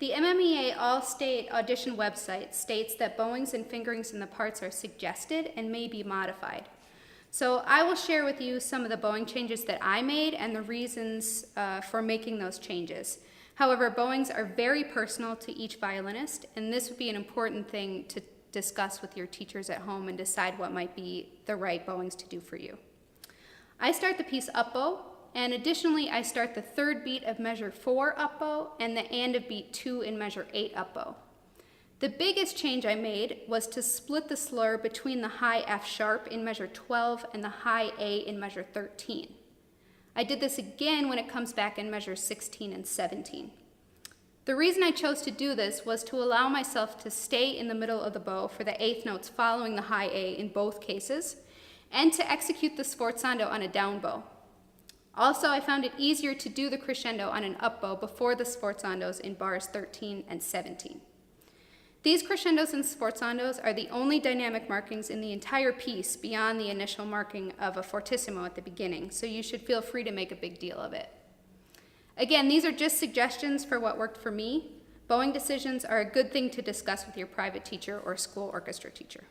The MMEA All-State Audition website states that bowings and fingerings in the parts are suggested and may be modified. So I will share with you some of the bowing changes that I made and the reasons for making those changes. However, bowings are very personal to each violinist, and this would be an important thing to discuss with your teachers at home and decide what might be the right bowings to do for you. I start the piece up bow, and additionally I start the third beat of measure 4 up bow and the end of beat 2 in measure 8 up bow. The biggest change I made was to split the slur between the high F sharp in measure 12 and the high A in measure 13. I did this again when it comes back in measure 16 and 17. The reason I chose to do this was to allow myself to stay in the middle of the bow for the eighth notes following the high A in both cases, and to execute the sforzando on a down bow. Also, I found it easier to do the crescendo on an up bow before the sforzandos in bars 13 and 17. These crescendos and sforzandos are the only dynamic markings in the entire piece beyond the initial marking of a fortissimo at the beginning, so you should feel free to make a big deal of it. Again, these are just suggestions for what worked for me. Bowing decisions are a good thing to discuss with your private teacher or school orchestra teacher.